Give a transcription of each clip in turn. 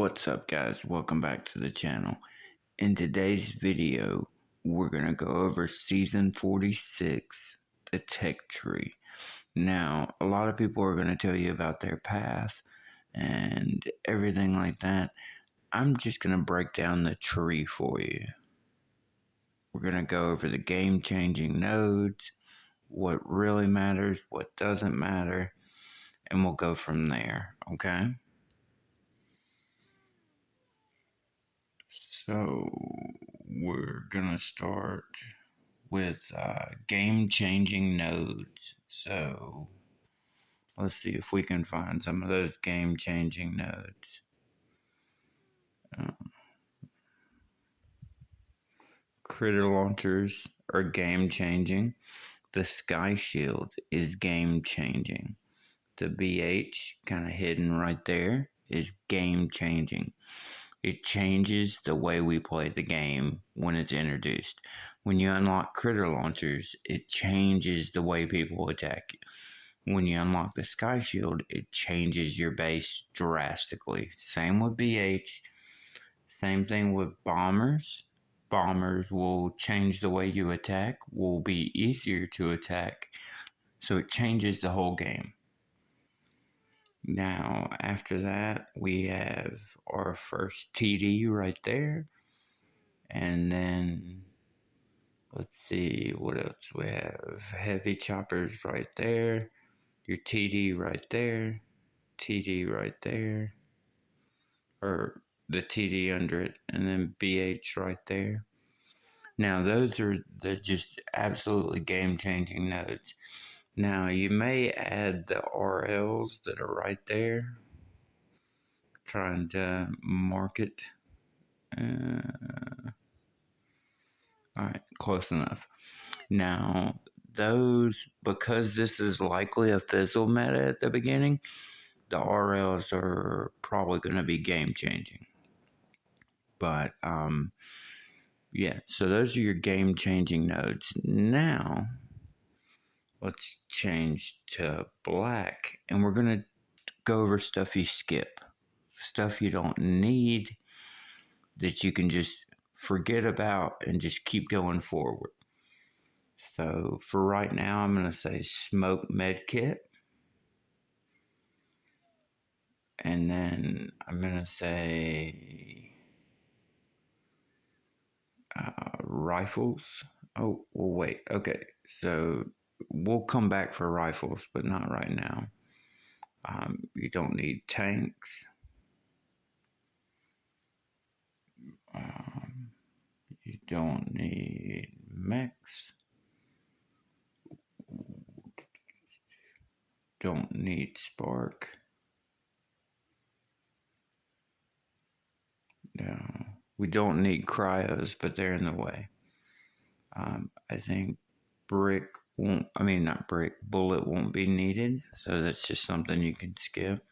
What's up, guys? Welcome back to the channel. In today's video, we're going to go over season 46, the tech tree. Now, a lot of people are going to tell you about their path and everything like that. I'm just going to break down the tree for you. We're going to go over the game-changing nodes, what really matters, what doesn't matter, and we'll go from there, okay? So, we're gonna start with game-changing nodes. So, let's see if we can find some of those game-changing nodes. Critter launchers are game-changing. The Sky Shield is game-changing. The BH, kind of hidden right there, is game-changing. It changes the way we play the game when it's introduced. When you unlock critter launchers, it changes the way people attack you. When you unlock the Sky Shield, it changes your base drastically. Same with BH. Same thing with bombers. Bombers will change the way you attack, will be easier to attack. So it changes the whole game. Now, after that, we have our first TD right there. And then, let's see, what else we have? Heavy choppers right there. Your TD right there. TD right there. Or the TD under it. And then BH right there. Now, those are the just absolutely game-changing nodes. Now, you may add the RLs that are right there. Trying to mark it. Alright, close enough. Now, those, because this is likely a fizzle meta at the beginning, the RLs are probably going to be game-changing. But, yeah, so those are your game-changing nodes. Now, let's change to black, and we're going to go over stuff you skip. Stuff you don't need, that you can just forget about and just keep going forward. So for right now, I'm going to say smoke medkit. And then I'm going to say rifles. Oh, well, wait. Okay, so we'll come back for rifles, but not right now. You don't need tanks. You don't need mechs. Don't need spark. No, we don't need cryos, but they're in the way. I think brick won't, not brick, bullet won't be needed, so that's just something you can skip.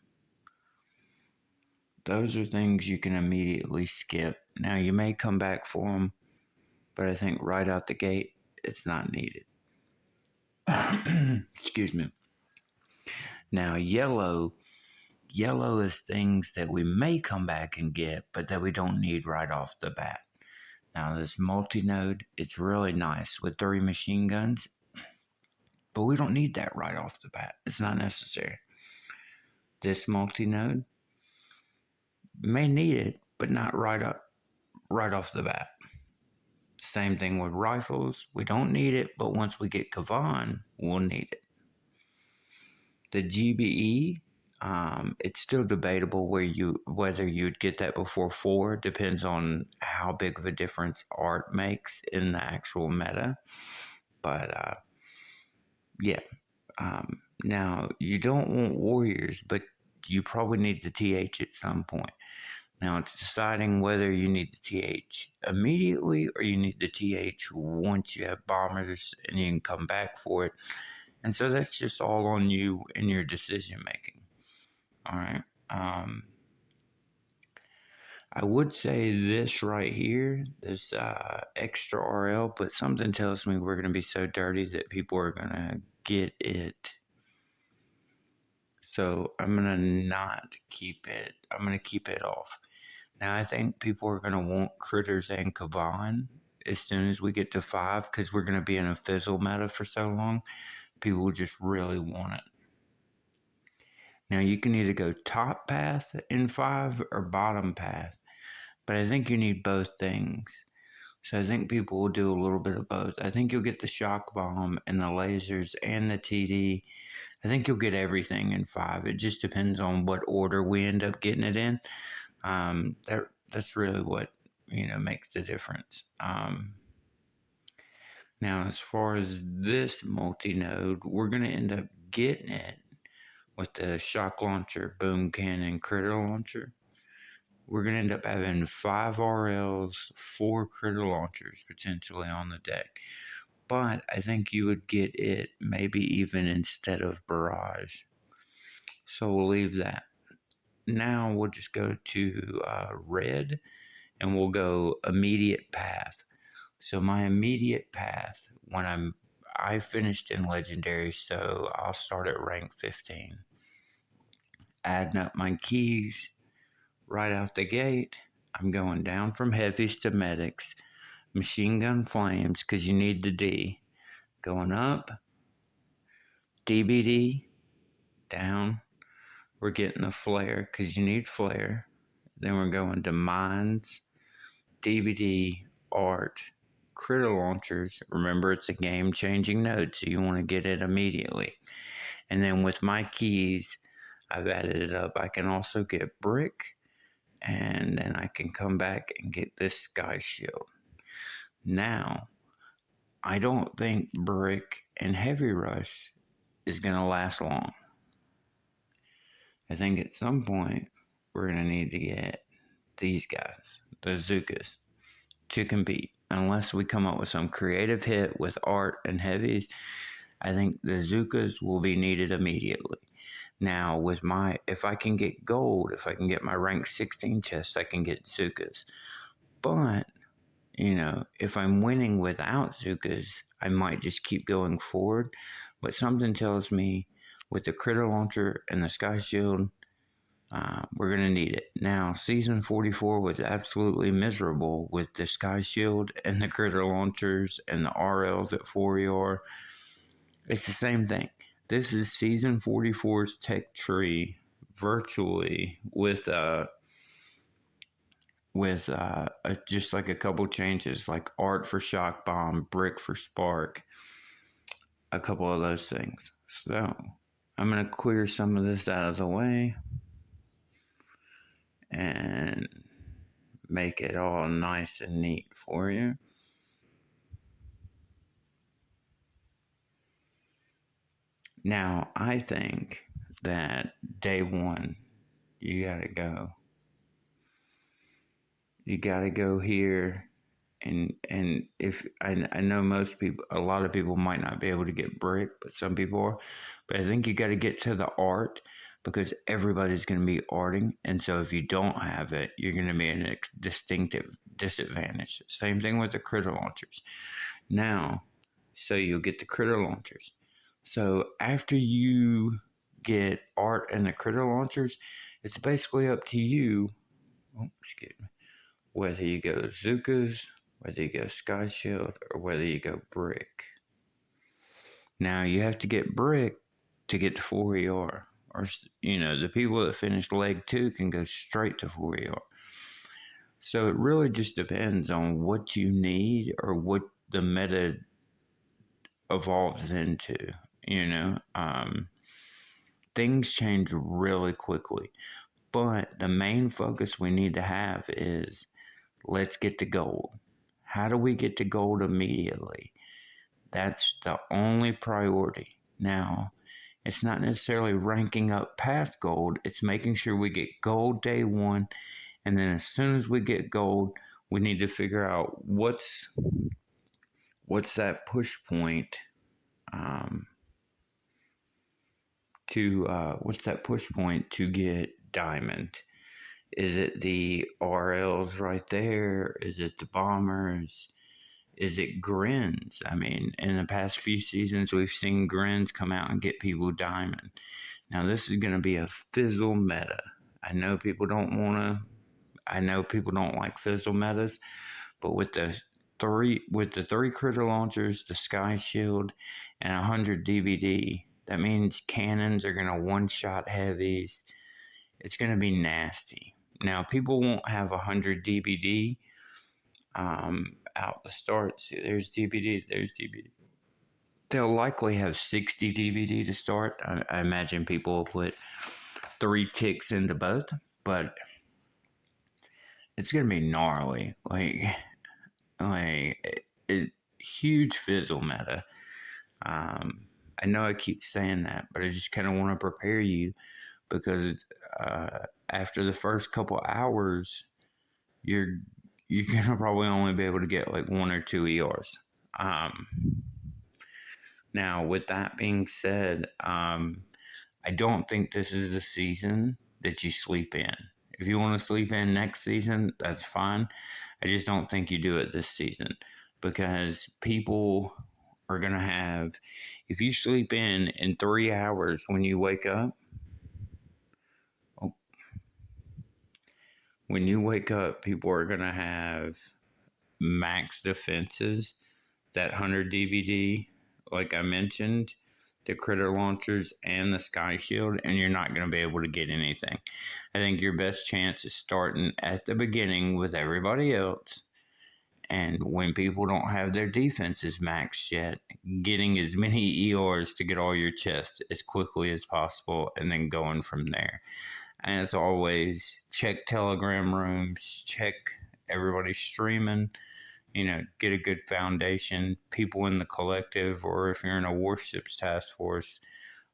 Those are things you can immediately skip. Now, you may come back for them, but I think right out the gate, it's not needed. Excuse me. Now, yellow is things that we may come back and get, but that we don't need right off the bat. Now, this multi-node, it's really nice with 3 machine guns, but we don't need that right off the bat. It's not necessary. This multi-node may need it, but not right off the bat. Same thing with rifles. We don't need it, but once we get Kavan, we'll need it. The GBE, it's still debatable whether you'd get that before 4. Depends on how big of a difference art makes in the actual meta. But yeah. Now, you don't want warriors, but you probably need the TH at some point. Now, it's deciding whether you need the TH immediately or you need the TH once you have bombers and you can come back for it. And so that's just all on you and your decision making. All right. I would say this right here, this extra RL, but something tells me we're going to be so dirty that people are going to get it. So I'm going to not keep it. I'm going to keep it off. Now, I think people are going to want Critters and Kavan as soon as we get to 5 because we're going to be in a fizzle meta for so long. People just really want it. Now, you can either go top path in 5 or bottom path, but I think you need both things. So I think people will do a little bit of both. I think you'll get the shock bomb and the lasers and the TD. I think you'll get everything in 5. It just depends on what order we end up getting it in. That's really what makes the difference. Now, as far as this multi-node, we're going to end up getting it with the shock launcher, boom cannon, critter launcher. We're going to end up having 5 RLs, 4 critter launchers potentially on the deck. But I think you would get it maybe even instead of barrage. So we'll leave that. Now we'll just go to red, and we'll go immediate path. So my immediate path, when I finished in legendary, so I'll start at rank 15. Adding up my keys right out the gate. I'm going down from heavies to medics, machine gun flames because you need the D. Going up, DBD, down. We're getting the flare because you need flare. Then we're going to mines, DVD, art, critter launchers. Remember, it's a game-changing node, so you want to get it immediately. And then with my keys, I've added it up. I can also get brick, and then I can come back and get this sky shield. Now, I don't think brick and heavy rush is going to last long. I think at some point we're going to need to get these guys, the Zukas, to compete. Unless we come up with some creative hit with art and heavies, I think the Zukas will be needed immediately. Now, if I can get gold, if I can get my rank 16 chest, I can get Zukas. But, if I'm winning without Zukas, I might just keep going forward. But something tells me with the critter launcher and the sky shield, we're going to need it. Now, Season 44 was absolutely miserable with the Sky Shield and the critter launchers and the RLs at 4ER. It's the same thing. This is Season 44's tech tree virtually with just like a couple changes, like art for shock bomb, brick for spark, a couple of those things. So I'm going to clear some of this out of the way and make it all nice and neat for you. Now, I think that day 1, you gotta go. You gotta go here, and if I know a lot of people might not be able to get brick, but some people are. But I think you got to get to the art because everybody's going to be arting, and so if you don't have it, you're going to be in a distinctive disadvantage. Same thing with the critter launchers. Now, so you'll get the critter launchers. So after you get art and the critter launchers, it's basically up to you. Whether you go Zukas, whether you go Sky Shield, or whether you go brick. Now you have to get brick to get to 4ER. Or, the people that finish leg 2 can go straight to 4ER. So it really just depends on what you need or what the meta evolves into, Things change really quickly. But the main focus we need to have is let's get to gold. How do we get to gold immediately? That's the only priority. Now, it's not necessarily ranking up past gold. It's making sure we get gold day 1. And then as soon as we get gold, we need to figure out what's that push point to get diamond. Is it the RLs right there? Is it the bombers? Is it grins? I mean, in the past few seasons, we've seen grins come out and get people diamond. Now, this is going to be a fizzle meta. I know people don't want to I know people don't like fizzle metas, but with the three critter launchers, the Sky Shield, and 100 DVD, that means cannons are gonna one shot heavies. It's gonna be nasty. Now people won't have 100 DVD out the start. See, there's DVD. There's DVD. They'll likely have 60 DVD to start. I imagine people will put 3 ticks into both, but it's gonna be gnarly. Huge fizzle meta. I know I keep saying that, but I just kind of want to prepare you because after the first couple hours, you're gonna probably only be able to get like 1 or 2 ERs. Now, with that being said, I don't think this is the season that you sleep in. If you want to sleep in next season, that's fine. I just don't think you do it this season because people are going to have, if you sleep in 3 hours when you wake up, people are going to have max defenses, that 100 DVD, like I mentioned, the critter launchers and the Sky Shield, and you're not going to be able to get anything. I think your best chance is starting at the beginning with everybody else, and when people don't have their defenses maxed yet, getting as many ERs to get all your chests as quickly as possible, and then going from there. And as always, check Telegram rooms, check everybody streaming, get a good foundation. People in the collective, or if you're in a warships task force,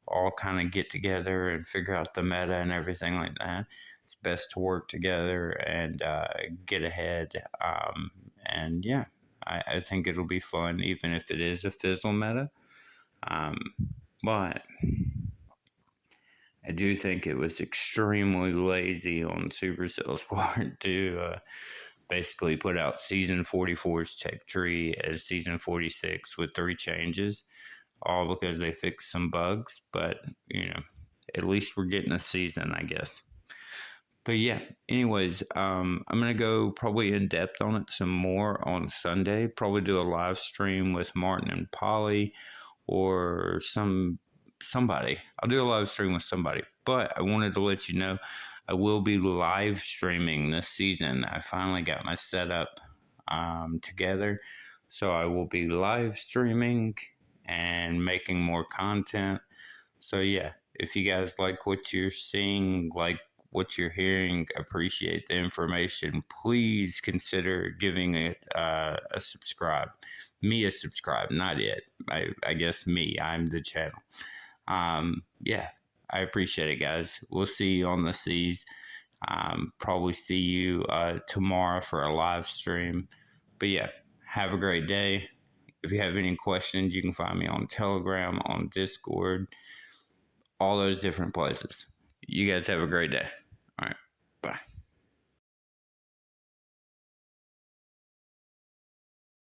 all kind of get together and figure out the meta and everything like that. It's best to work together and get ahead. And yeah, I think it'll be fun, even if it is a fizzle meta. But I do think it was extremely lazy on Supercell's part to basically put out Season 44's tech tree as Season 46 with 3 changes, all because they fixed some bugs. But, at least we're getting a season, I guess. But yeah, anyways, I'm going to go probably in depth on it some more on Sunday. Probably do a live stream with Martin and Polly or somebody. I'll do a live stream with somebody. But I wanted to let you know I will be live streaming this season. I finally got my setup together. So I will be live streaming and making more content. So yeah, if you guys like what you're seeing, like what you're hearing, appreciate the information, please consider giving it a subscribe. Me a subscribe, not it. I guess me. I'm the channel. Yeah, I appreciate it, guys. We'll see you on the seas. Probably see you tomorrow for a live stream. But yeah, have a great day. If you have any questions, you can find me on Telegram, on Discord, all those different places. You guys have a great day. All right, bye.